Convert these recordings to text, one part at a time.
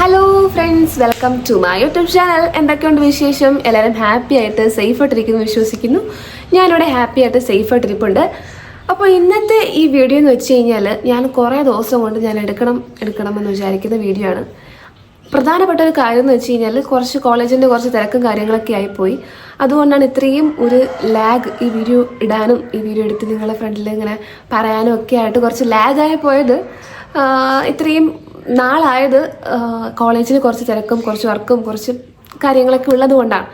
Hello friends, welcome to my YouTube channel. എന്തൊക്കെയുണ്ട് വിശേഷം? എല്ലാവരും ഹാപ്പി ആയിട്ട് സേഫ് ആയിട്ടിരിക്കുന്നു വിശ്വസിക്കുന്നു. ഞാനിവിടെ ഹാപ്പി ആയിട്ട് സേഫ് ആയിട്ടിരിപ്പുണ്ട്. അപ്പോൾ ഇന്നത്തെ ഈ വീഡിയോ എന്ന് വെച്ച് കഴിഞ്ഞാൽ ഞാൻ കുറേ ദിവസം കൊണ്ട് ഞാൻ എടുക്കണമെന്ന് വിചാരിക്കുന്ന വീഡിയോ ആണ്. പ്രധാനപ്പെട്ട ഒരു കാര്യം എന്ന് വെച്ച് കഴിഞ്ഞാൽ കുറച്ച് കോളേജിൻ്റെ കുറച്ച് തിരക്കും കാര്യങ്ങളൊക്കെ ആയിപ്പോയി. അതുകൊണ്ടാണ് ഇത്രയും ഒരു ലാഗ് ഈ വീഡിയോ ഇടാനും ഈ വീഡിയോ എടുത്ത് നിങ്ങളുടെ ഫ്രണ്ടിൽ ഇങ്ങനെ പറയാനും ഒക്കെ ആയിട്ട് കുറച്ച് ലാഗായി പോയത്. ഇത്രയും നാളായത് കോളേജിൽ കുറച്ച് തിരക്കും കുറച്ച് വർക്കും കുറച്ച് കാര്യങ്ങളൊക്കെ ഉള്ളത് കൊണ്ടാണ്.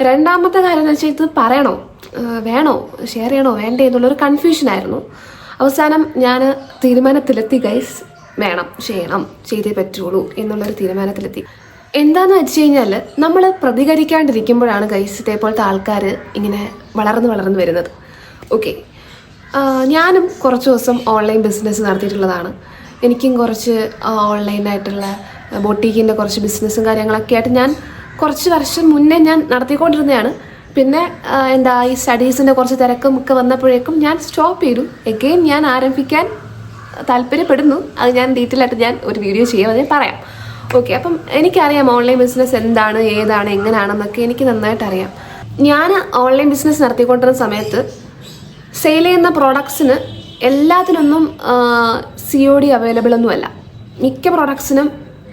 രണ്ടാമത്തെ കാര്യം എന്ന് വെച്ചാൽ ഇത് പറയണോ വേണോ ഷെയർ ചെയ്യണോ വേണ്ടേ എന്നുള്ളൊരു കൺഫ്യൂഷനായിരുന്നു. അവസാനം ഞാൻ തീരുമാനത്തിലെത്തി ഗൈസ്, വേണം ചെയ്യണം, ചെയ്തേ പറ്റുള്ളൂ എന്നുള്ളൊരു തീരുമാനത്തിലെത്തി. എന്താണെന്ന് വെച്ച് കഴിഞ്ഞാൽ നമ്മൾ പ്രതികരിക്കാണ്ടിരിക്കുമ്പോഴാണ് ഗൈസ് ഇതേപോലത്തെ ആൾക്കാർ ഇങ്ങനെ വളർന്നു വരുന്നത്. ഓക്കെ, ഞാനും കുറച്ച് ദിവസം ഓൺലൈൻ ബിസിനസ് നടത്തിയിട്ടുള്ളതാണ്. എനിക്കും കുറച്ച് ഓൺലൈനായിട്ടുള്ള ബൊട്ടീക്കിൻ്റെ കുറച്ച് ബിസിനസ്സും കാര്യങ്ങളൊക്കെ ആയിട്ട് ഞാൻ കുറച്ച് വർഷം മുന്നേ ഞാൻ നടത്തിക്കൊണ്ടിരുന്നതാണ്. പിന്നെ ഈ സ്റ്റഡീസിൻ്റെ കുറച്ച് തിരക്കും ഒക്കെ വന്നപ്പോഴേക്കും ഞാൻ സ്റ്റോപ്പ് ചെയ്തു. എഗെയിൻ ഞാൻ ആരംഭിക്കാൻ താല്പര്യപ്പെടുന്നു. അത് ഞാൻ ഡീറ്റെയിൽ ആയിട്ട് ഞാൻ ഒരു വീഡിയോ ചെയ്യാൻ ഞാൻ പറയാം. ഓക്കെ, അപ്പം എനിക്കറിയാം ഓൺലൈൻ ബിസിനസ് എന്താണ്, ഏതാണ്, എങ്ങനെയാണെന്നൊക്കെ എനിക്ക് നന്നായിട്ട് അറിയാം. ഞാൻ ഓൺലൈൻ ബിസിനസ് നടത്തിക്കൊണ്ടിരുന്ന സമയത്ത് സെയിൽ ചെയ്യുന്ന പ്രോഡക്ട്സിന് എല്ലാത്തിനൊന്നും COD അവൈലബിൾ ഒന്നുമല്ല. മിക്ക പ്രോഡക്ട്സിനും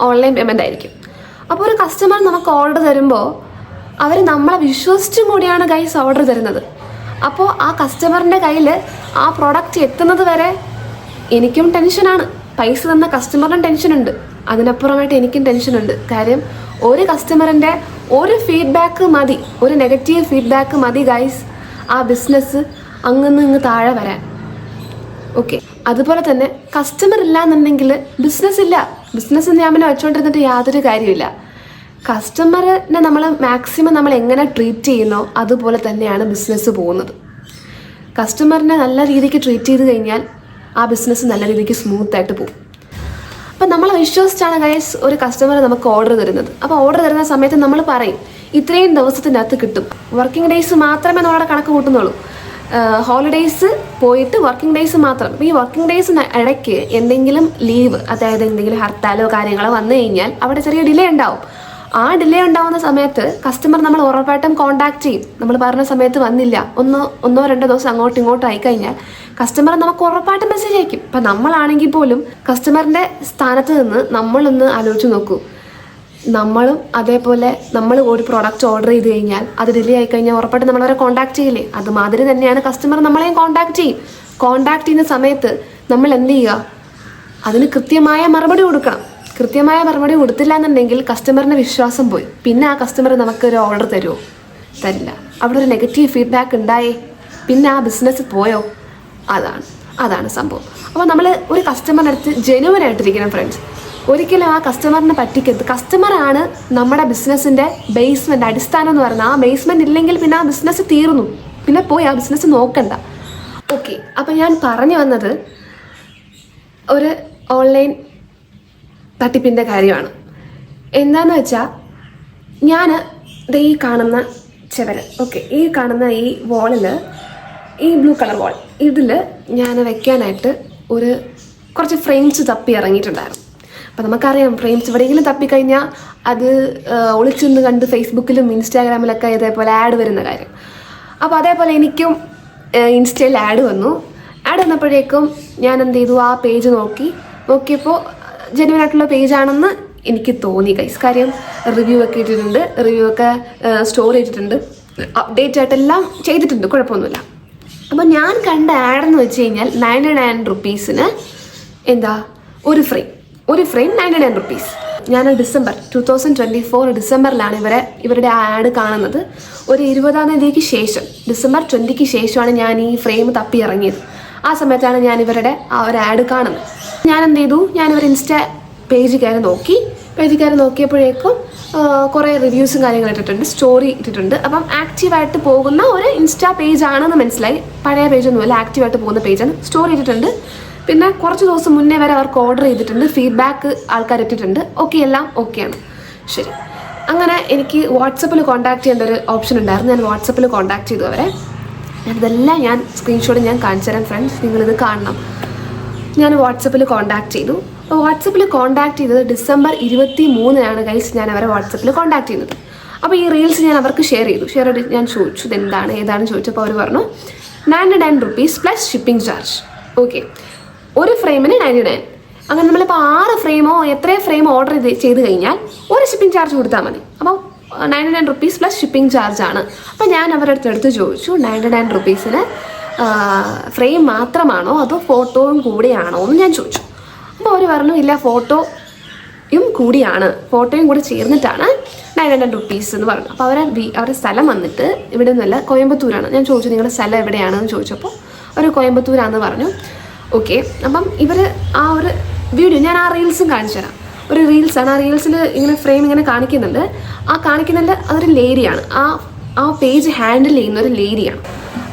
ഓൺലൈൻ പേയ്മെൻ്റ് ആയിരിക്കും. അപ്പോൾ ഒരു കസ്റ്റമർ നമുക്ക് ഓർഡർ തരുമ്പോൾ അവർ നമ്മളെ വിശ്വസിച്ചും കൂടിയാണ് ഗൈസ് ഓർഡർ തരുന്നത്. അപ്പോൾ ആ കസ്റ്റമറിൻ്റെ കയ്യിൽ ആ പ്രോഡക്റ്റ് എത്തുന്നത് വരെ എനിക്കും ടെൻഷനാണ്, പൈസ തന്ന കസ്റ്റമറിനും ടെൻഷനുണ്ട്, അതിനപ്പുറമായിട്ട് എനിക്കും ടെൻഷനുണ്ട്. കാര്യം ഒരു കസ്റ്റമറിൻ്റെ ഒരു ഫീഡ്ബാക്ക് മതി, ഒരു നെഗറ്റീവ് ഫീഡ്ബാക്ക് മതി ഗൈസ് ആ ബിസിനസ് അങ്ങ് താഴെ വരാൻ. ഓക്കെ, അതുപോലെ തന്നെ കസ്റ്റമർ ഇല്ല എന്നുണ്ടെങ്കിൽ ബിസിനസ് ഇല്ല. ബിസിനസ് ഞാൻ പിന്നെ വെച്ചുകൊണ്ടിരുന്നിട്ട് യാതൊരു കാര്യമില്ല. കസ്റ്റമറിനെ നമ്മൾ എങ്ങനെ ട്രീറ്റ് ചെയ്യുന്നോ അതുപോലെ തന്നെയാണ് ബിസിനസ് പോകുന്നത്. കസ്റ്റമറിനെ നല്ല രീതിക്ക് ട്രീറ്റ് ചെയ്ത് കഴിഞ്ഞാൽ ആ ബിസിനസ് നല്ല രീതിക്ക് സ്മൂത്തായിട്ട് പോകും. അപ്പം നമ്മളെ വിശ്വസിച്ചാണ് ഗൈസ് ഒരു കസ്റ്റമർ നമുക്ക് ഓർഡർ തരുന്നത്. അപ്പോൾ ഓർഡർ തരുന്ന സമയത്ത് നമ്മൾ പറയും ഇത്രയും ദിവസത്തിൻ്റെ അകത്ത് കിട്ടും. വർക്കിംഗ് ഡേയ്സ് മാത്രമേ നമ്മളവിടെ കണക്ക് കൂട്ടുന്നുള്ളൂ. ഹോളിഡേയ്സ് പോയിട്ട് വർക്കിംഗ് ഡേയ്സ് മാത്രം. അപ്പോൾ ഈ വർക്കിംഗ് ഡേയ്സിന് ഇടയ്ക്ക് എന്തെങ്കിലും ലീവ്, അതായത് എന്തെങ്കിലും ഹർത്താലോ കാര്യങ്ങളോ വന്നു കഴിഞ്ഞാൽ അവിടെ ചെറിയ ഡിലേ ഉണ്ടാവും. ആ ഡിലേ ഉണ്ടാവുന്ന സമയത്ത് കസ്റ്റമർ നമ്മൾ ഉറപ്പായിട്ടും കോൺടാക്ട് ചെയ്യും. നമ്മൾ പറഞ്ഞ സമയത്ത് വന്നില്ല, ഒന്നോ രണ്ടോ ദിവസം അങ്ങോട്ടും ഇങ്ങോട്ടും ആയിക്കഴിഞ്ഞാൽ കസ്റ്റമർ നമുക്ക് ഉറപ്പായിട്ടും മെസ്സേജ് അയക്കും. ഇപ്പം നമ്മളാണെങ്കിൽ പോലും കസ്റ്റമറിൻ്റെ സ്ഥാനത്ത് നിന്ന് നമ്മളൊന്ന് ആലോചിച്ച് നോക്കൂ. നമ്മളും അതേപോലെ നമ്മൾ ഒരു പ്രോഡക്റ്റ് ഓർഡർ ചെയ്ത് കഴിഞ്ഞാൽ അത് ഡിലേ ആയി കഴിഞ്ഞാൽ ഉറപ്പായിട്ട് നമ്മളവരെ കോൺടാക്ട് ചെയ്യില്ലേ? അതുമാതിരി തന്നെയാണ് കസ്റ്റമർ നമ്മളെയും കോൺടാക്ട് ചെയ്യും. കോൺടാക്ട് ചെയ്യുന്ന സമയത്ത് നമ്മൾ എന്ത് ചെയ്യുക? അതിന് കൃത്യമായ മറുപടി കൊടുക്കണം. കൃത്യമായ മറുപടി കൊടുത്തില്ല എന്നുണ്ടെങ്കിൽ കസ്റ്റമറിൻ്റെ വിശ്വാസം പോയി. പിന്നെ ആ കസ്റ്റമർ നമുക്കൊരു ഓർഡർ തരുമോ? തരില്ല. അവിടെ ഒരു നെഗറ്റീവ് ഫീഡ്ബാക്ക് ഉണ്ടായേ പിന്നെ ആ ബിസിനസ് പോയോ? അതാണ് സംഭവം. അപ്പോൾ നമ്മൾ ഒരു കസ്റ്റമറിൻ്റെ അടുത്ത് ജെനുവൻ ആയിട്ടിരിക്കണം ഫ്രണ്ട്സ്. ഒരിക്കലും ആ കസ്റ്റമറിനെ പറ്റിക്കരുത്. കസ്റ്റമറാണ് നമ്മുടെ ബിസിനസ്സിൻ്റെ ബേസ്മെൻറ്റ്, അടിസ്ഥാനം എന്ന് പറയുന്നത്. ആ ബേസ്മെൻറ്റ് ഇല്ലെങ്കിൽ പിന്നെ ആ ബിസിനസ് തീർന്നു, പിന്നെ പോയി ആ ബിസിനസ് നോക്കണ്ട. ഓക്കെ, അപ്പം ഞാൻ പറഞ്ഞു വന്നത് ഒരു ഓൺലൈൻ തട്ടിപ്പിൻ്റെ കാര്യമാണ്. എന്താണെന്ന് വെച്ചാൽ ഞാൻ ഈ കാണുന്ന ചുവര്, ഓക്കെ, ഈ കാണുന്ന ഈ വാളിൽ, ഈ ബ്ലൂ കളർ വാൾ, ഇതിൽ ഞാൻ വെക്കാനായിട്ട് കുറച്ച് ഫ്രെയിംസ് തപ്പി ഇറങ്ങിയിട്ടുണ്ടായിരുന്നു. അപ്പോൾ നമുക്കറിയാം ഫ്രെയിംസ് എവിടെയെങ്കിലും തപ്പിക്കഴിഞ്ഞാൽ അത് ഒളിച്ചെന്ന് കണ്ട് ഫേസ്ബുക്കിലും ഇൻസ്റ്റാഗ്രാമിലൊക്കെ ഇതേപോലെ ആഡ് വരുന്ന കാര്യം. അപ്പോൾ അതേപോലെ എനിക്കും ഇൻസ്റ്റയിൽ ആഡ് വന്നപ്പോഴേക്കും ഞാൻ എന്ത് ചെയ്തു, ആ പേജ് നോക്കിയപ്പോൾ ജെന്യുവൻ ആയിട്ടുള്ള പേജാണെന്ന് എനിക്ക് തോന്നി ഗൈസ്. കാര്യം റിവ്യൂ ഒക്കെ ഇട്ടിട്ടുണ്ട്, റിവ്യൂ ഒക്കെ സ്റ്റോർ ചെയ്തിട്ടുണ്ട്, അപ്ഡേറ്റ് ആയിട്ടെല്ലാം ചെയ്തിട്ടുണ്ട്, കുഴപ്പമൊന്നുമില്ല. അപ്പോൾ ഞാൻ കണ്ട ആഡെന്ന് വെച്ച് കഴിഞ്ഞാൽ 99 റുപ്പീസിന് ഒരു ഫ്രെയിം 99 റുപ്പീസ്. ഞാൻ ഡിസംബർ 2024 ഡിസംബറിലാണ് ഇവരുടെ ആഡ് കാണുന്നത്. ഒരു 20-ാം തീയതിക്ക് ശേഷം, ഡിസംബർ 20-ക്ക് ശേഷമാണ് ഞാൻ ഈ ഫ്രെയിം തപ്പി ഇറങ്ങിയത്. ആ സമയത്താണ് ഞാൻ ഇവരുടെ ആ ഒരു ആഡ് കാണുന്നത്. ഞാൻ എന്ത് ചെയ്തു, ഞാനിവർ ഇൻസ്റ്റാ പേജ് കയറി നോക്കിയപ്പോഴേക്കും കുറേ റിവ്യൂസും കാര്യങ്ങളും ഇട്ടിട്ടുണ്ട്, സ്റ്റോറി ഇട്ടിട്ടുണ്ട്. അപ്പം ആക്റ്റീവായിട്ട് പോകുന്ന ഒരു ഇൻസ്റ്റാ പേജാണെന്ന് മനസ്സിലായി. പഴയ പേജൊന്നുമല്ല, ആക്റ്റീവായിട്ട് പോകുന്ന പേജാണ്. സ്റ്റോറി ഇട്ടിട്ടുണ്ട്. പിന്നെ കുറച്ച് ദിവസം മുന്നേ വരെ അവർക്ക് ഓർഡർ ചെയ്തിട്ടുണ്ട്, ഫീഡ്ബാക്ക് ആൾക്കാർ ഇട്ടിട്ടുണ്ട്. ഓക്കെ, എല്ലാം ഓക്കെയാണ്. ശരി, അങ്ങനെ എനിക്ക് വാട്സപ്പിൽ കോൺടാക്ട് ചെയ്യേണ്ട ഒരു ഓപ്ഷൻ ഉണ്ടായിരുന്നു. ഞാൻ വാട്സപ്പിൽ കോൺടാക്ട് ചെയ്തു അവരെ. ഇതെല്ലാം ഞാൻ സ്ക്രീൻഷോട്ട് ഞാൻ കാണിച്ചു തരാം ഫ്രണ്ട്സ്, നിങ്ങളിത് കാണണം. ഞാൻ വാട്സപ്പിൽ കോൺടാക്ട് ചെയ്തു. അപ്പോൾ വാട്സപ്പിൽ കോൺടാക്ട് ചെയ്തത് ഡിസംബർ 23 ഗൈസ് ഞാൻ അവരെ വാട്സപ്പിൽ കോൺടാക്ട് ചെയ്യുന്നത്. അപ്പോൾ ഈ റീൽസ് ഞാൻ അവർക്ക് ഷെയർ ചെയ്ത് ഞാൻ ചോദിച്ചു ഇതെന്താണ് ഏതാണെന്ന് ചോദിച്ചപ്പോൾ അവർ പറഞ്ഞു 99 rupees plus shipping charge. Okay, ഒരു ഫ്രെയിമിന് 99. അങ്ങനെ നമ്മളിപ്പോൾ 6 ഫ്രെയിമോ എത്ര ഫ്രെയിം ഓർഡർ ചെയ്ത് കഴിഞ്ഞാൽ ഒരു ഷിപ്പിംഗ് ചാർജ് കൊടുത്താൽ മതി. അപ്പോൾ 99 rupees പ്ലസ് ഷിപ്പിംഗ് ചാർജാണ്. അപ്പോൾ ഞാൻ അവരുടെ അടുത്ത് ചോദിച്ചു 99 rupeesന് ഫ്രെയിം മാത്രമാണോ അതോ ഫോട്ടോയും കൂടെയാണോ എന്ന് ഞാൻ ചോദിച്ചു. അപ്പോൾ അവർ പറഞ്ഞു ഇല്ല, ഫോട്ടോയും കൂടെ ചേർന്നിട്ടാണ് 99 rupees എന്ന് പറഞ്ഞു. അപ്പോൾ അവരുടെ സ്ഥലം വന്നിട്ട് ഇവിടെ നിന്നല്ല, കോയമ്പത്തൂരാണ്. ഞാൻ ചോദിച്ചു നിങ്ങളുടെ സ്ഥലം എവിടെയാണെന്ന് ചോദിച്ചപ്പോൾ അവർ കോയമ്പത്തൂരാണെന്ന് പറഞ്ഞു. ഓക്കെ, അപ്പം ഇവർ ആ ഒരു വീഡിയോ ഞാൻ ആ റീൽസും കാണിച്ചു തരാം. ഒരു റീൽസാണ്. ആ റീൽസിൽ ഇങ്ങനെ ഫ്രെയിം ഇങ്ങനെ കാണിക്കുന്നുണ്ട്. അതൊരു ലേഡിയാണ്. ആ പേജ് ഹാൻഡിൽ ചെയ്യുന്ന ഒരു ലേഡിയാണ്.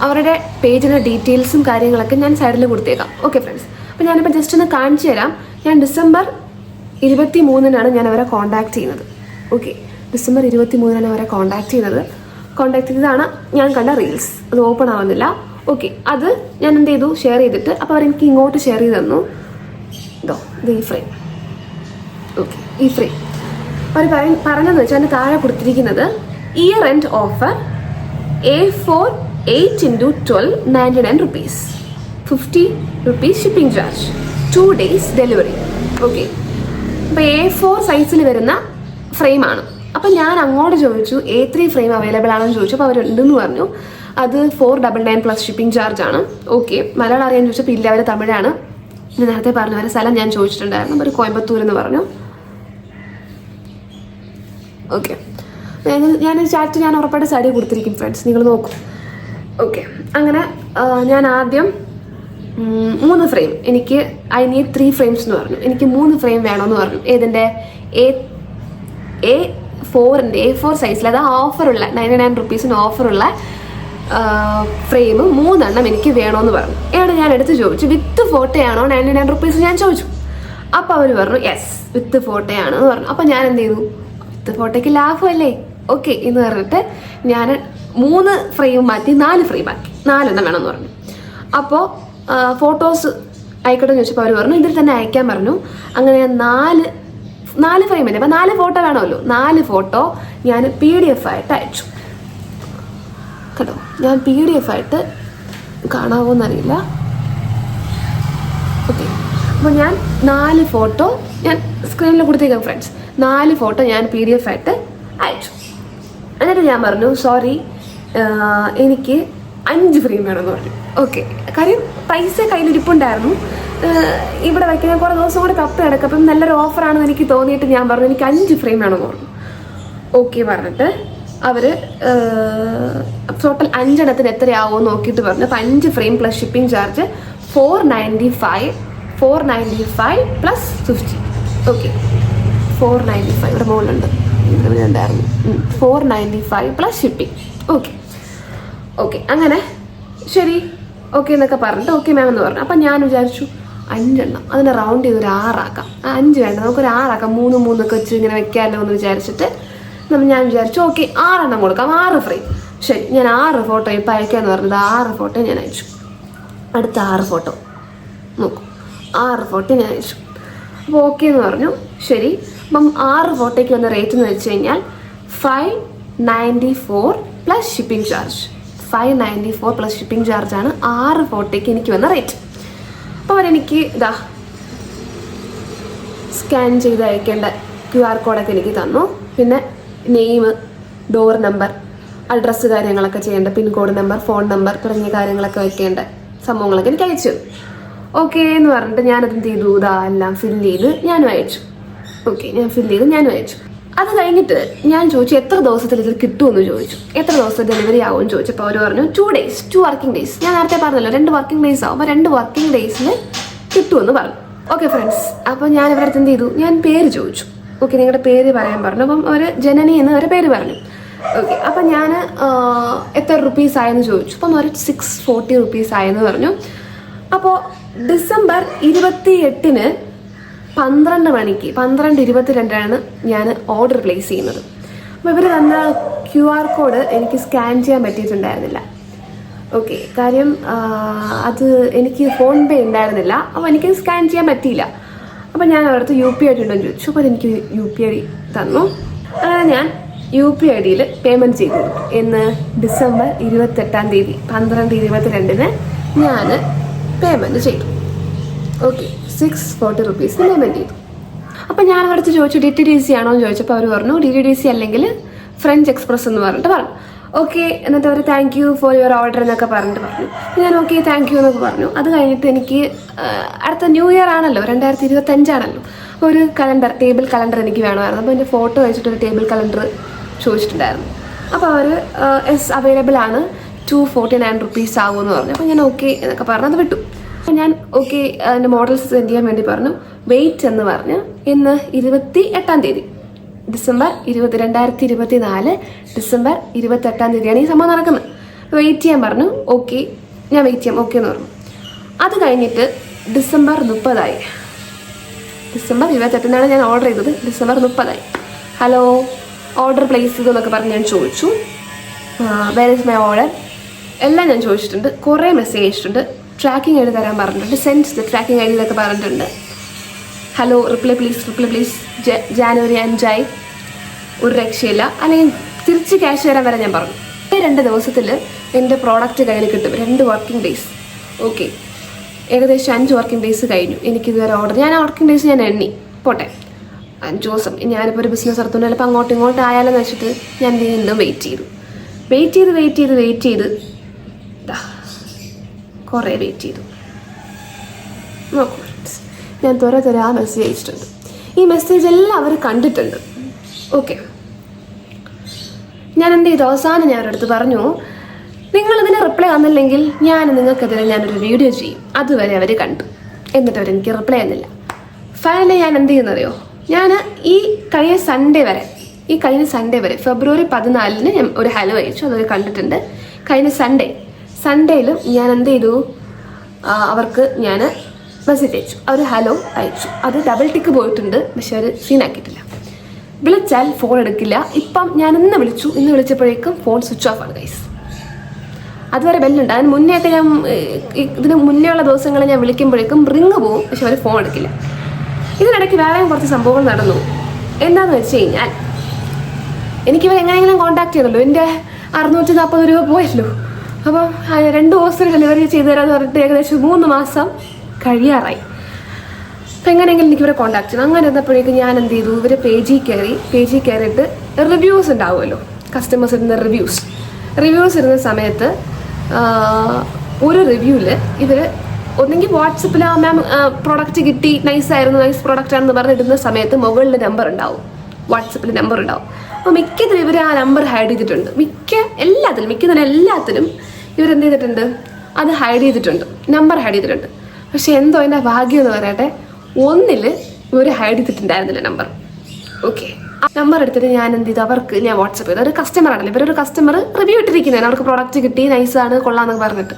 അവരുടെ പേജിൻ്റെ ഡീറ്റെയിൽസും കാര്യങ്ങളൊക്കെ ഞാൻ സൈഡിൽ കൊടുത്തേക്കാം. ഓക്കെ ഫ്രണ്ട്സ്, അപ്പോൾ ഞാനിപ്പോൾ ജസ്റ്റ് ഒന്ന് കാണിച്ചു തരാം. ഞാൻ ഡിസംബർ 23 ഞാൻ അവരെ കോൺടാക്ട് ചെയ്യുന്നത്. ഓക്കെ, ഡിസംബർ 23 അവരെ കോൺടാക്ട് ചെയ്തതാണ് ഞാൻ കണ്ട റീൽസ്. അത് ഓപ്പൺ ആവുന്നില്ല. ഓക്കെ, അത് ഞാൻ എന്ത് ചെയ്തു, ഷെയർ ചെയ്തിട്ട് അപ്പോൾ അവരെനിക്ക് ഇങ്ങോട്ട് ഷെയർ ചെയ്ത് തന്നു. ഇത് ഈ ഫ്രെയിം. ഓക്കെ, ഈ ഫ്രെയിം അവർ പറഞ്ഞതെന്ന് വെച്ചാൽ അതിന് താഴെ കൊടുത്തിരിക്കുന്നത് year end offer A4 8x12 99 rupees 50 rupees shipping charge 2 days delivery. Okay, അപ്പോൾ A4 സൈസിൽ വരുന്ന ഫ്രെയിമാണ്. അപ്പം ഞാൻ അങ്ങോട്ട് ചോദിച്ചു A3 ഫ്രെയിം അവൈലബിൾ ആണെന്ന് ചോദിച്ചു. അപ്പോൾ അവരുണ്ടെന്ന് പറഞ്ഞു. അത് 499 പ്ലസ് ഷിപ്പിംഗ് ചാർജാണ്. ഓക്കെ, മലയാളം അറിയാൻ ചോദിച്ചപ്പോൾ ഇല്ല, അവർ തമിഴാണ്. ഞാൻ നേരത്തെ പറഞ്ഞു അവരുടെ സ്ഥലം ഞാൻ ചോദിച്ചിട്ടുണ്ടായിരുന്നു. അവർ കോയമ്പത്തൂർ എന്ന് പറഞ്ഞു. ഓക്കെ, ഞാൻ ചാറ്റ് ഞാൻ ഉറപ്പായിട്ട് സൈഡിൽ കൊടുത്തിരിക്കും ഫ്രണ്ട്സ്, നിങ്ങൾ നോക്കൂ. ഓക്കെ, അങ്ങനെ ഞാൻ ആദ്യം 3 ഫ്രെയിം, എനിക്ക് ഐ നീഡ് 3 frames എന്ന് പറഞ്ഞു. എനിക്ക് 3 ഫ്രെയിം വേണമെന്ന് പറഞ്ഞു. ഏതിൻ്റെ A4 സൈസിൽ, അത് ഓഫറുള്ള 99 rupeesന് ഓഫറുള്ള ഫ്രെയിം 3 എണ്ണം എനിക്ക് വേണമെന്ന് പറഞ്ഞു. ഞാൻ എടുത്ത് ചോദിച്ചു വിത്ത് ഫോട്ടോയാണോ 99 rupees ഞാൻ ചോദിച്ചു. അപ്പോൾ അവർ പറഞ്ഞു യെസ് വിത്ത് ഫോട്ടോയാണെന്ന് പറഞ്ഞു. അപ്പോൾ ഞാൻ എന്ത് ചെയ്തു, വിത്ത് ഫോട്ടോയ്ക്ക് ലാഭമല്ലേ, ഓക്കെ എന്ന് പറഞ്ഞിട്ട് ഞാൻ 3 ഫ്രെയിം മാറ്റി 4 ഫ്രെയിം ആക്കി. 4 എണ്ണം വേണമെന്ന് പറഞ്ഞു. അപ്പോൾ ഫോട്ടോസ് അയക്കട്ടെ എന്ന് ചോദിച്ചപ്പോൾ അവർ പറഞ്ഞു ഇതിൽ തന്നെ അയക്കാൻ പറഞ്ഞു. അങ്ങനെ ഞാൻ 4 ഫ്രെയിം തന്നെ, അപ്പോൾ 4 ഫോട്ടോ വേണമല്ലോ. 4 ഫോട്ടോ ഞാൻ PDF ആയിട്ട് അയച്ചു കേട്ടോ. ഞാൻ PDF ആയിട്ട് കാണാവോ എന്നറിയില്ല. ഓക്കെ, അപ്പോൾ ഞാൻ 4 ഫോട്ടോ ഞാൻ സ്ക്രീനിൽ കൊടുത്തേക്കാം ഫ്രണ്ട്സ്. 4 ഫോട്ടോ ഞാൻ PDF ആയിട്ട് അയച്ചു. എന്നിട്ട് ഞാൻ പറഞ്ഞു സോറി എനിക്ക് 5 ഫ്രെയിം വേണമെന്ന് പറഞ്ഞു. ഓക്കെ, കാര്യം പൈസ കയ്യിലിരിപ്പുണ്ടായിരുന്നു. ഇവിടെ വയ്ക്കുന്ന കുറേ ദിവസം കൂടെ കപ്പ് കിടക്കും. അപ്പം നല്ലൊരു ഓഫറാണെന്ന് എനിക്ക് തോന്നിയിട്ട് ഞാൻ പറഞ്ഞു എനിക്ക് 5 ഫ്രെയിം വേണമെന്ന് പറഞ്ഞു. ഓക്കെ പറഞ്ഞിട്ട് അവർ ടോട്ടൽ 5 എണ്ണത്തിന് എത്രയാവുമെന്ന് നോക്കിയിട്ട് പറഞ്ഞു. അപ്പം 5 frame plus shipping charge 495 plus 50. Okay, 495 ഇവിടെ മുകളിലുണ്ട്, ഉണ്ടായിരുന്നു. 495 പ്ലസ് ഷിപ്പിംഗ്. ഓക്കെ അങ്ങനെ ശരി ഓക്കെ എന്നൊക്കെ പറഞ്ഞിട്ട് ഓക്കെ മാം എന്ന് പറഞ്ഞു. അപ്പം ഞാൻ വിചാരിച്ചു 5 എണ്ണം അതിനെ റൗണ്ട് ചെയ്ത് ഒരു 6 ആക്കാം. 5 വേണ്ട, നമുക്കൊരു 6 ആക്കാം. 3 ഒക്കെ വെച്ച് ഇങ്ങനെ വെക്കാമല്ലോ എന്ന് വിചാരിച്ചിട്ട് ഞാൻ വിചാരിച്ചു ഓക്കെ 6 എണ്ണം കൊടുക്കാം, 6 ഫ്രെയിം. ശരി, ഞാൻ 6 ഫോട്ടോ ഇപ്പം അയക്കാമെന്ന് പറഞ്ഞത് 6 ഫോട്ടോ ഞാൻ അയച്ചു. അടുത്ത 6 ഫോട്ടോ നോക്കൂ, 6 ഫോട്ടോ ഞാൻ അയച്ചു. അപ്പോൾ ഓക്കെ എന്ന് പറഞ്ഞു. ശരി, അപ്പം 6 ഫോട്ടോയ്ക്ക് വന്ന റേറ്റ് എന്ന് വെച്ച് കഴിഞ്ഞാൽ 594 plus shipping charge. 594 plus shipping ചാർജാണ് 6 ഫോട്ടോയ്ക്ക് എനിക്ക് വന്ന റേറ്റ്. അപ്പോൾ അവരെനിക്ക് ഇതാ സ്കാൻ ചെയ്ത് അയക്കേണ്ട QR കോഡൊക്കെ എനിക്ക് തന്നു. പിന്നെ നെയിം, ഡോർ നമ്പർ, അഡ്രസ്സ് കാര്യങ്ങളൊക്കെ ചെയ്യേണ്ട, പിൻകോഡ് നമ്പർ, ഫോൺ നമ്പർ തുടങ്ങിയ കാര്യങ്ങളൊക്കെ വെക്കേണ്ട സംഭവങ്ങളൊക്കെ എനിക്ക് അയച്ചു. ഓക്കെ എന്ന് പറഞ്ഞിട്ട് ഞാനത് എന്ത് ചെയ്തു, ഇതാ എല്ലാം ഫില്ല് ചെയ്ത് ഞാനും അയച്ചു. ഓക്കെ, ഞാൻ ഫില്ല് ചെയ്ത് ഞാനും അയച്ചു. അത് കഴിഞ്ഞിട്ട് ഞാൻ ചോദിച്ചു എത്ര ദിവസത്തിൽ ഇത് കിട്ടുമെന്ന് ചോദിച്ചു. എത്ര ദിവസം ഡെലിവറി ആവുമെന്ന് ചോദിച്ചപ്പോൾ അവർ പറഞ്ഞു 2 വർക്കിംഗ് ഡേയ്സ്. ഞാൻ നേരത്തെ പറഞ്ഞല്ലോ 2 വർക്കിംഗ് ഡേയ്സ് ആവും. അപ്പോൾ 2 വർക്കിംഗ് ഡേയ്സിൽ കിട്ടുമെന്ന് പറഞ്ഞു. ഓക്കെ ഫ്രണ്ട്സ്, അപ്പോൾ ഞാൻ ഇവരുടെ അടുത്ത് എന്ത് ചെയ്തു, ഞാൻ പേര് ചോദിച്ചു. ഓക്കെ, നിങ്ങളുടെ പേര് പറയാൻ പറഞ്ഞു. അപ്പം അവർ ജനനി എന്ന് അവരെ പേര് പറഞ്ഞു. ഓക്കെ, അപ്പം ഞാൻ എത്ര റുപ്പീസ് ആയെന്ന് ചോദിച്ചു. അപ്പം അവർ 640 rupees ആയെന്ന് പറഞ്ഞു. അപ്പോൾ ഡിസംബർ 28-ന് 12 മണിക്ക് 12:22 ഞാൻ ഓർഡർ പ്ലേസ് ചെയ്യുന്നത്. അപ്പോൾ ഇവർ തന്ന QR കോഡ് എനിക്ക് സ്കാൻ ചെയ്യാൻ പറ്റിയിട്ടുണ്ടായിരുന്നില്ല. ഓക്കെ, കാര്യം അത് എനിക്ക് ഫോൺ പേ ഉണ്ടായിരുന്നില്ല. അപ്പോൾ എനിക്ക് സ്കാൻ ചെയ്യാൻ പറ്റിയില്ല. അപ്പോൾ ഞാൻ അവർക്ക് UPI ഉണ്ടോ എന്ന് ചോദിച്ചു. അപ്പോൾ എനിക്ക് UPI തന്നു. അങ്ങനെ ഞാൻ UPI പേയ്മെൻറ്റ് ചെയ്തു. ഇന്ന് ഡിസംബർ 28-ാം തീയതി 12:22 ഞാൻ പേയ്മെൻറ്റ് ചെയ്തു. ഓക്കെ, 640 rupees പേയ്മെൻറ്റ് ചെയ്തു. അപ്പോൾ ഞാൻ അവർക്ക് ചോദിച്ചു DTDC ആണോ എന്ന് ചോദിച്ചപ്പോൾ അവർ പറഞ്ഞു DTDC അല്ലെങ്കിൽ ഫ്രഞ്ച് എക്സ്പ്രസ് എന്ന് പറഞ്ഞിട്ട് പറഞ്ഞു. ഓക്കെ, എന്നിട്ട് അവർ thank you for your order എന്നൊക്കെ പറഞ്ഞിട്ട് പറഞ്ഞു. ഞാൻ ഓക്കെ താങ്ക് യു എന്നൊക്കെ പറഞ്ഞു. അത് കഴിഞ്ഞിട്ട് എനിക്ക് അടുത്ത ന്യൂ ഇയർ ആണല്ലോ, 2025 ആണല്ലോ, ഒരു ടേബിൾ കലണ്ടർ എനിക്ക് വേണമായിരുന്നു. അപ്പോൾ എൻ്റെ ഫോട്ടോ വെച്ചിട്ടൊരു ടേബിൾ കലണ്ടർ ചോദിച്ചിട്ടുണ്ടായിരുന്നു. അപ്പോൾ അവർ അവൈലബിൾ ആണ്, 249 rupees ആവുമെന്ന് പറഞ്ഞു. അപ്പോൾ ഞാൻ ഓക്കെ എന്നൊക്കെ പറഞ്ഞു അത് വിട്ടു. അപ്പോൾ ഞാൻ ഓക്കെ എൻ്റെ മോഡൽസ് സെൻഡ് ചെയ്യാൻ വേണ്ടി പറഞ്ഞു. വെയിറ്റ് എന്ന് പറഞ്ഞ് ഇന്ന് 28-ാം തീയതി ഡിസംബർ 2024 ഡിസംബർ 28-ാം തീയതിയാണ് ഈ സംഭവം നടക്കുന്നത്. വെയിറ്റ് ചെയ്യാൻ പറഞ്ഞു. ഓക്കെ, ഞാൻ വെയിറ്റ് ചെയ്യാം ഓക്കെ എന്ന് പറഞ്ഞു. അത് കഴിഞ്ഞിട്ട് ഡിസംബർ 30-ആയി. ഡിസംബർ 28-നാണ് ഞാൻ ഓർഡർ ചെയ്തത്. ഡിസംബർ 30-ആയി. ഹലോ, ഓർഡർ പ്ലേസ് ചെയ്തു എന്നൊക്കെ പറഞ്ഞ് ഞാൻ ചോദിച്ചു. വേർ ഇസ് മൈ ഓർഡർ എല്ലാം ഞാൻ ചോദിച്ചിട്ടുണ്ട്. കുറേ മെസ്സേജ് അയച്ചിട്ടുണ്ട്. ട്രാക്കിംഗ് ഐ ഡി തരാൻ പറഞ്ഞിട്ടുണ്ട്. Send the tracking I D എന്നൊക്കെ പറഞ്ഞിട്ടുണ്ട്. ഹലോ, റിപ്ലൈ പ്ലീസ് ജാനുവരി 5-ആയി, ഒരു രക്ഷയില്ല, അല്ലെങ്കിൽ തിരിച്ച് ക്യാഷ് തരാൻ വരെ ഞാൻ പറഞ്ഞു. 2 ദിവസത്തിൽ എൻ്റെ പ്രോഡക്റ്റ് കയ്യിൽ കിട്ടും, 2 വർക്കിംഗ് ഡേയ്സ്. ഓക്കെ, ഏകദേശം 5 വർക്കിംഗ് ഡേയ്സ് കഴിഞ്ഞു. എനിക്കിതുവരെ ഓർഡർ, ഞാൻ വർക്കിംഗ് ഡേയ്സ് ഞാൻ എണ്ണി പോട്ടെ, 5 ദിവസം. ഞാനിപ്പോൾ ഒരു ബിസിനസ് നടത്തുന്നു, ചിലപ്പോൾ അങ്ങോട്ടും ഇങ്ങോട്ടും ആയാലെന്ന് വെച്ചിട്ട് ഞാൻ വീണ്ടും വെയിറ്റ് ചെയ്തു. കുറേ വെയിറ്റ് ചെയ്തു. നോക്കൂ, ഞാൻ ത്വര മെസ്സേജ് അയച്ചിട്ടുണ്ട്. ഈ മെസ്സേജ് എല്ലാം അവർ കണ്ടിട്ടുണ്ട്. ഓക്കെ, ഞാൻ എന്ത് ചെയ്തു, അവസാനം ഞാൻ അവരുടെ അടുത്ത് പറഞ്ഞു, നിങ്ങളിതിന് റിപ്ലൈ തന്നില്ലെങ്കിൽ നിങ്ങൾക്കെതിരെ ഞാനൊരു വീഡിയോ ചെയ്യും. അതുവരെ അവർ കണ്ടു. എന്നിട്ട് അവരെനിക്ക് റിപ്ലൈ തന്നില്ല. ഫൈനലി ഞാൻ എന്ത് ചെയ്യുന്നറിയോ, ഞാൻ ഈ കഴിഞ്ഞ സൺഡേ വരെ ഫെബ്രുവരി 14-ന് ഞാൻ ഒരു ഹലോ അയച്ചു, അതൊരു കണ്ടിട്ടുണ്ട്. കഴിഞ്ഞ സൺഡേയിലും ഞാൻ എന്ത് ചെയ്തു, അവർക്ക് ഞാൻ മെസ്സേജ് അയച്ചു, അവർ ഹലോ അയച്ചു. അത് ഡബിൾ ടിക്ക് പോയിട്ടുണ്ട്, പക്ഷെ അവർ സീനാക്കിയിട്ടില്ല. വിളിച്ചാൽ ഫോൺ എടുക്കില്ല. ഇപ്പം ഞാൻ ഇന്ന് വിളിച്ചപ്പോഴേക്കും ഫോൺ സ്വിച്ച് ഓഫ് ആണ് ഗൈസ്. അതുവരെ ബെല്ലുണ്ട്. അതിന് മുന്നേയൊക്കെ ഇതിന് മുന്നേ ഉള്ള ദിവസങ്ങളിൽ ഞാൻ വിളിക്കുമ്പോഴേക്കും റിങ് പോവും, പക്ഷെ അവർ ഫോൺ എടുക്കില്ല. ഇതിനിടയ്ക്ക് വേറെയും കുറച്ച് സംഭവങ്ങൾ നടന്നു. എന്താണെന്ന് വെച്ച് കഴിഞ്ഞാൽ എനിക്കിവർ എങ്ങനെയെങ്കിലും കോൺടാക്ട് ചെയ്തല്ലോ. എൻ്റെ 640 രൂപ പോയല്ലോ. അപ്പം 2 ദിവസം ഡെലിവറി ചെയ്തു തരാമെന്ന് പറഞ്ഞിട്ട് ഏകദേശം 3 മാസം കഴിയാറായി. അപ്പം എങ്ങനെയെങ്കിലും എനിക്കിവരെ കോൺടാക്ട് ചെയ്തു. അങ്ങനെ ഇരുന്നപ്പോഴേക്കും ഞാൻ എന്ത് ചെയ്തു, ഇവരെ പേജിൽ കയറിയിട്ട് റിവ്യൂസ് ഉണ്ടാവുമല്ലോ, കസ്റ്റമേഴ്സ് ഇടുന്ന റിവ്യൂസ് ഇടുന്ന സമയത്ത് ഒരു റിവ്യൂവിൽ ഇവർ ഒന്നെങ്കിൽ വാട്സപ്പിൽ മാം പ്രോഡക്റ്റ് കിട്ടി, നൈസ് പ്രോഡക്റ്റ് ആണെന്ന് പറഞ്ഞിടുന്ന സമയത്ത് മുകളിൽ നമ്പർ ഉണ്ടാവും, വാട്സപ്പിൽ നമ്പർ ഉണ്ടാവും. അപ്പോൾ മിക്കതിലും ഇവർ ആ നമ്പർ ഹൈഡ് ചെയ്തിട്ടുണ്ട്. എല്ലാത്തിനും ഇവരെന്ത് ചെയ്തിട്ടുണ്ട്, അത് ഹൈഡ് ചെയ്തിട്ടുണ്ട്, നമ്പർ ഹൈഡ് ചെയ്തിട്ടുണ്ട്. പക്ഷെ എന്തോ എൻ്റെ ഭാഗ്യം എന്ന് പറയട്ടെ, ഒന്നിൽ ഇവർ ഹൈഡ് ചെയ്തിട്ടുണ്ടായിരുന്നില്ല നമ്പർ. ഓക്കെ, ആ നമ്പർ എടുത്തിട്ട് ഞാൻ എന്ത് ചെയ്തു, അവർക്ക് ഞാൻ വാട്സപ്പ് ചെയ്തു. ഒരു കസ്റ്റമർ ആണല്ലോ, ഇവരൊരു കസ്റ്റമർ റിവ്യൂ ഇട്ടിരിക്കുന്നതാണ്, അവർക്ക് പ്രോഡക്റ്റ് കിട്ടി, നൈസാണ്, കൊള്ളാമെന്നൊക്കെ പറഞ്ഞിട്ട്.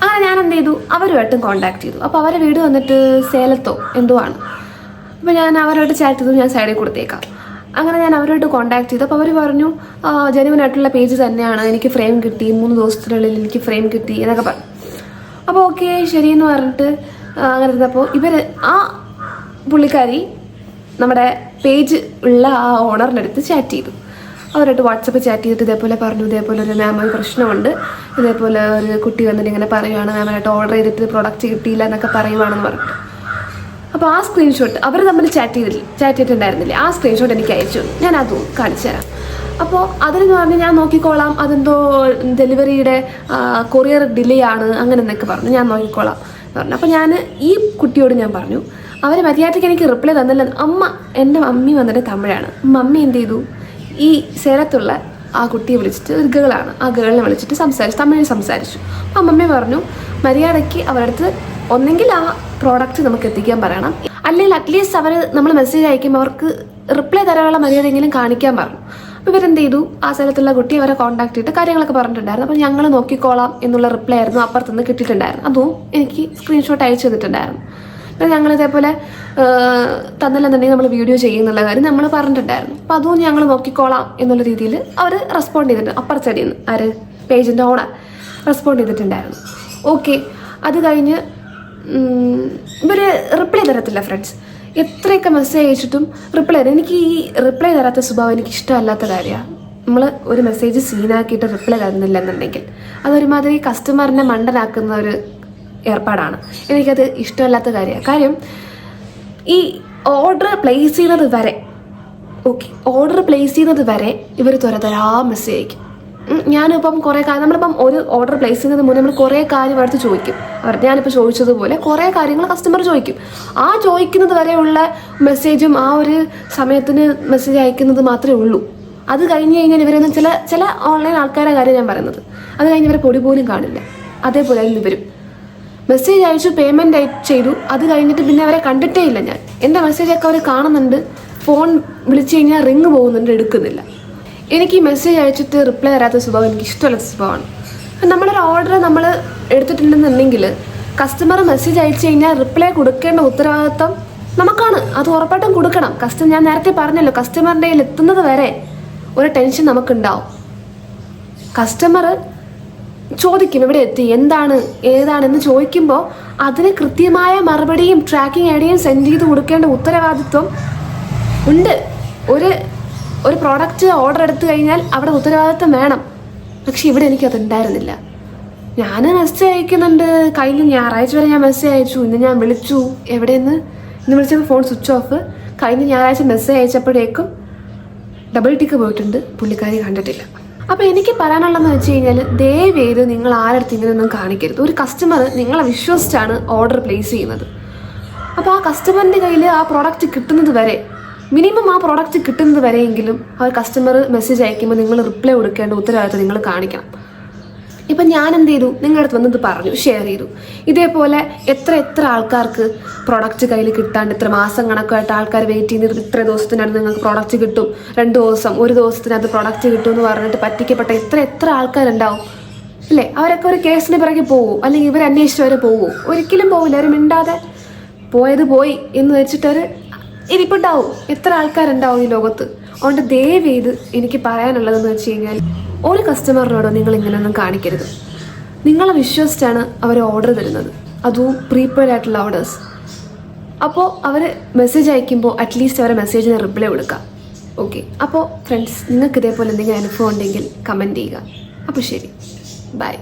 അങ്ങനെ ഞാൻ എന്ത് ചെയ്തു, അവരുമായിട്ടും കോൺടാക്ട് ചെയ്തു. അപ്പോൾ അവരെ വീട് വന്നിട്ട് സേലത്തോ എന്തോ ആണ്. അപ്പോൾ ഞാൻ അവരോട് ചാറ്റ് ചെയ്തു, ഞാൻ സൈഡിൽ കൊടുത്തേക്കാം. അങ്ങനെ ഞാൻ അവരോട് കോൺടാക്ട് ചെയ്തു. അപ്പോൾ അവർ പറഞ്ഞു ജെനുവിനായിട്ടുള്ള പേജ് തന്നെയാണ്, എനിക്ക് ഫ്രെയിം കിട്ടി, 3 ദിവസത്തിനുള്ളിൽ എനിക്ക് ഫ്രെയിം കിട്ടി എന്നൊക്കെ പറഞ്ഞു. അപ്പോൾ ഓക്കെ ശരിയെന്ന് പറഞ്ഞിട്ട് അങ്ങനെ ഇരുന്നപ്പോൾ ആ പുള്ളിക്കാരി നമ്മുടെ പേജ് ഉള്ള ആ ഓണറിൻ്റെ അടുത്ത് ചാറ്റ് ചെയ്തു. അവരായിട്ട് വാട്സപ്പ് ചാറ്റ് ചെയ്തിട്ട് ഇതേപോലെ പറഞ്ഞു, ഇതേപോലെ ഒരു മാം ഒരു പ്രശ്നമുണ്ട്, ഇതേപോലെ ഒരു കുട്ടി വന്നിട്ട് ഇങ്ങനെ പറയുകയാണ്, മാമായിട്ട് ഓർഡർ ചെയ്തിട്ട് പ്രോഡക്റ്റ് കിട്ടിയില്ല എന്നൊക്കെ പറയുവാണെന്ന് പറഞ്ഞിട്ട്. അപ്പോൾ ആ സ്ക്രീൻഷോട്ട് അവർ തമ്മിൽ ചാറ്റ് ചെയ്തിട്ടുണ്ടായിരുന്നില്ലേ, ആ സ്ക്രീൻഷോട്ട് എനിക്ക് അയച്ചു. ഞാൻ അതും കാണിച്ചു തരാം. അപ്പോൾ അതിലെന്ന് പറഞ്ഞ് ഞാൻ നോക്കിക്കോളാം, അതെന്തോ ഡെലിവറിയുടെ കൊറിയർ ഡിലേ ആണ് അങ്ങനെ എന്നൊക്കെ പറഞ്ഞു, ഞാൻ നോക്കിക്കോളാം പറഞ്ഞു. അപ്പോൾ ഞാൻ ഈ കുട്ടിയോട് ഞാൻ പറഞ്ഞു, അവർ മര്യാദയ്ക്ക് എനിക്ക് റിപ്ലൈ തന്നില്ല. എൻ്റെ മമ്മി വന്നിട്ട് തമിഴാണ്. മമ്മി എന്ത് ചെയ്തു, ഈ സേലത്തുള്ള ആ കുട്ടിയെ വിളിച്ചിട്ട്, ഒരു ഗേളാണ്, ആ ഗേളിനെ വിളിച്ചിട്ട് തമിഴിൽ സംസാരിച്ചു. അപ്പം മമ്മി പറഞ്ഞു മര്യാദയ്ക്ക് അവരുടെ അടുത്ത് ഒന്നെങ്കിൽ ആ പ്രോഡക്റ്റ് നമുക്ക് എത്തിക്കാൻ പറയണം, അല്ലെങ്കിൽ അറ്റ്ലീസ്റ്റ് നമ്മൾ മെസ്സേജ് അയക്കുമ്പോൾ അവർക്ക് റിപ്ലൈ തരാനുള്ള മര്യാദയെങ്കിലും കാണിക്കാൻ പറഞ്ഞു. അപ്പോൾ ഇവരെന്ത് ചെയ്തു, ആ സ്ഥലത്തുള്ള കുട്ടി അവരെ കോൺടാക്ട് ചെയ്തിട്ട് കാര്യങ്ങളൊക്കെ പറഞ്ഞിട്ടുണ്ടായിരുന്നു. അപ്പോൾ ഞങ്ങൾ നോക്കിക്കോളാം എന്നുള്ള റിപ്ലൈ ആയിരുന്നു അപ്പുറത്തുനിന്ന് കിട്ടിയിട്ടുണ്ടായിരുന്നു. അതും എനിക്ക് സ്ക്രീൻഷോട്ട് അയച്ചു തന്നിട്ടുണ്ടായിരുന്നു. അപ്പോൾ ഞങ്ങൾ ഇതേപോലെ തന്നില്ലെന്നുണ്ടെങ്കിൽ നമ്മൾ വീഡിയോ ചെയ്യുന്നുള്ള കാര്യം നമ്മൾ പറഞ്ഞിട്ടുണ്ടായിരുന്നു. അപ്പോൾ അതും ഞങ്ങൾ നോക്കിക്കോളാം എന്നുള്ള രീതിയിൽ അവർ റെസ്പോണ്ട് ചെയ്തിട്ടുണ്ട്. അപ്പുറത്തെ സൈഡിൽ നിന്ന് പേജിൻ്റെ ഓണർ റെസ്പോണ്ട് ചെയ്തിട്ടുണ്ടായിരുന്നു. ഓക്കെ, അത് കഴിഞ്ഞ് ഇവർ റിപ്ലൈ തരത്തില്ല ഫ്രണ്ട്സ്. എത്രയൊക്കെ മെസ്സേജ് അയച്ചിട്ടും റിപ്ലൈ തരാം. എനിക്ക് ഈ റിപ്ലൈ തരാത്ത സ്വഭാവം എനിക്ക് ഇഷ്ടമല്ലാത്ത കാര്യമാണ്. നമ്മൾ ഒരു മെസ്സേജ് സീനാക്കിയിട്ട് റിപ്ലൈ തരുന്നില്ല എന്നുണ്ടെങ്കിൽ അതൊരുമാതിരി കസ്റ്റമറിനെ മണ്ടനാക്കുന്ന ഒരു ഏർപ്പാടാണ്. എനിക്കത് ഇഷ്ടമല്ലാത്ത കാര്യമാണ്. കാര്യം ഈ ഓർഡർ പ്ലേസ് ചെയ്യുന്നത് വരെ ഓർഡർ പ്ലേസ് ചെയ്യുന്നത് വരെ ഇവർ ത്വരതരാ മെസ്സേജ് അയക്കും. ഞാനിപ്പം കുറേ കാര്യം നമ്മളിപ്പം ഒരു ഓർഡർ പ്ലേസ് ചെയ്യുന്നത് മുന്നേ നമ്മൾ കുറേ കാര്യം അടുത്ത് ചോദിക്കും. ഞാനിപ്പോൾ ചോദിച്ചതുപോലെ കുറേ കാര്യങ്ങൾ കസ്റ്റമർ ചോദിക്കും. ആ ചോദിക്കുന്നത് വരെയുള്ള മെസ്സേജും ആ ഒരു സമയത്തിന് മെസ്സേജ് അയക്കുന്നത് മാത്രമേ ഉള്ളൂ. അത് കഴിഞ്ഞ് കഴിഞ്ഞാൽ ഇവരൊന്നും ചില ഓൺലൈൻ ആൾക്കാരുടെ കാര്യം ഞാൻ പറയുന്നത്, അത് കഴിഞ്ഞ് ഇവരെ പൊടി പോലും കാണില്ല. അതേപോലെ ആയിരുന്നു ഇവരും. മെസ്സേജ് അയച്ചു, പേയ്മെൻറ്റ് ചെയ്തു, അത് കഴിഞ്ഞിട്ട് പിന്നെ അവരെ കണ്ടിട്ടേ ഇല്ല. ഞാൻ എൻ്റെ മെസ്സേജൊക്കെ അവർ കാണുന്നുണ്ട്, ഫോൺ വിളിച്ചു കഴിഞ്ഞാൽ റിങ് പോകുന്നുണ്ട്, എടുക്കുന്നില്ല. എനിക്ക് ഈ മെസ്സേജ് അയച്ചിട്ട് റിപ്ലൈ തരാത്ത സ്വഭാവം എനിക്ക് ഇഷ്ടമുള്ള സ്വഭാവമാണ്. നമ്മളൊരു ഓർഡർ നമ്മൾ എടുത്തിട്ടുണ്ടെന്നുണ്ടെങ്കിൽ കസ്റ്റമർ മെസ്സേജ് അയച്ചു കഴിഞ്ഞാൽ റിപ്ലൈ കൊടുക്കേണ്ട ഉത്തരവാദിത്വം നമുക്കാണ്. അത് ഉറപ്പായിട്ടും കൊടുക്കണം. ഞാൻ നേരത്തെ പറഞ്ഞല്ലോ, കസ്റ്റമറിൻ്റെ കയ്യിൽ എത്തുന്നത് വരെ ഒരു ടെൻഷൻ നമുക്കുണ്ടാവും. കസ്റ്റമർ ചോദിക്കും എവിടെ എത്തി, എന്താണ് ഏതാണെന്ന് ചോദിക്കുമ്പോൾ അതിന് കൃത്യമായ മറുപടിയും ട്രാക്കിംഗ് ഐഡിയയും സെൻഡ് ചെയ്ത് കൊടുക്കേണ്ട ഉത്തരവാദിത്വം ഉണ്ട്. ഒരു പ്രോഡക്റ്റ് ഓർഡർ എടുത്തു കഴിഞ്ഞാൽ അവിടെ ഉത്തരവാദിത്വം വേണം. പക്ഷെ ഇവിടെ എനിക്കതുണ്ടായിരുന്നില്ല. ഞാൻ മെസ്സേജ് അയക്കുന്നുണ്ട്, കഴിഞ്ഞ ഞായറാഴ്ച വരെ ഞാൻ മെസ്സേജ് അയച്ചു, ഇന്ന് ഞാൻ വിളിച്ചു, എവിടെയെന്ന് ഇന്ന് വിളിച്ചപ്പോൾ ഫോൺ സ്വിച്ച് ഓഫ്. കഴിഞ്ഞ ഞായറാഴ്ച മെസ്സേജ് അയച്ചപ്പോഴേക്കും ഡബിൾ ടിക്ക് പോയിട്ടുണ്ട്, പുള്ളിക്കാരി കണ്ടിട്ടില്ല. അപ്പോൾ എനിക്ക് പറയാനുള്ളതെന്ന് വെച്ച് കഴിഞ്ഞാൽ, ദയവേത് നിങ്ങൾ ആരടുത്ത് ഇങ്ങനെയൊന്നും കാണിക്കരുത്. ഒരു കസ്റ്റമർ നിങ്ങളെ വിശ്വസിച്ചാണ് ഓർഡർ പ്ലേസ് ചെയ്യുന്നത്. അപ്പോൾ ആ കസ്റ്റമറിൻ്റെ കയ്യിൽ ആ പ്രോഡക്റ്റ് കിട്ടുന്നത് വരെ, മിനിമം ആ പ്രോഡക്റ്റ് കിട്ടുന്നത് വരെയെങ്കിലും ആ കസ്റ്റമർ മെസ്സേജ് അയക്കുമ്പോൾ നിങ്ങൾ റിപ്ലൈ കൊടുക്കേണ്ട ഉത്തരവാദിത്തം നിങ്ങൾ കാണിക്കണം. ഇപ്പം ഞാൻ എന്ത് ചെയ്തു, നിങ്ങളുടെ അടുത്ത് വന്നത് പറഞ്ഞു, ഷെയർ ചെയ്തു. ഇതേപോലെ എത്ര ആൾക്കാർക്ക് പ്രോഡക്റ്റ് കയ്യിൽ കിട്ടാണ്ട് ഇത്ര മാസം കണക്കായിട്ട് ആൾക്കാർ വെയിറ്റ് ചെയ്യുന്നത്, ഇത്ര ദിവസത്തിനകത്ത് നിങ്ങൾക്ക് പ്രോഡക്റ്റ് കിട്ടും, 2 ദിവസം 1 ദിവസത്തിനകത്ത് പ്രോഡക്റ്റ് കിട്ടും എന്ന് പറഞ്ഞിട്ട് പറ്റിക്കപ്പെട്ട എത്ര ആൾക്കാരുണ്ടാവും അല്ലേ? അവരൊക്കെ ഒരു കേസിന് പിറകെ പോവോ, അല്ലെങ്കിൽ ഇവർ അന്വേഷിച്ചവരെ പോവോ? ഒരിക്കലും പോവില്ല. അവർ മിണ്ടാതെ പോയത് പോയി എന്ന് വെച്ചിട്ടൊരു ഇരിപ്പുണ്ടാവും. എത്ര ആൾക്കാരുണ്ടാവും ഈ ലോകത്ത്. അതുകൊണ്ട് ദയവേത് എനിക്ക് പറയാനുള്ളതെന്ന് വെച്ച് കഴിഞ്ഞാൽ, ഒരു കസ്റ്റമറിനോടോ നിങ്ങൾ ഇങ്ങനെയൊന്നും കാണിക്കരുത്. നിങ്ങളെ വിശ്വസിച്ചാണ് അവർ ഓർഡർ തരുന്നത്, അതും പ്രീപെയ്ഡ് ആയിട്ടുള്ള ഓർഡേഴ്സ്. അപ്പോൾ അവർ മെസ്സേജ് അയക്കുമ്പോൾ അറ്റ്ലീസ്റ്റ് അവരെ മെസ്സേജിന് റിപ്ലൈ കൊടുക്കാം. ഓക്കെ, അപ്പോൾ ഫ്രണ്ട്സ്, നിങ്ങൾക്ക് ഇതേപോലെ എന്തെങ്കിലും അനുഭവം ഉണ്ടെങ്കിൽ കമൻറ്റ് ചെയ്യുക. അപ്പോൾ ശരി, ബൈ.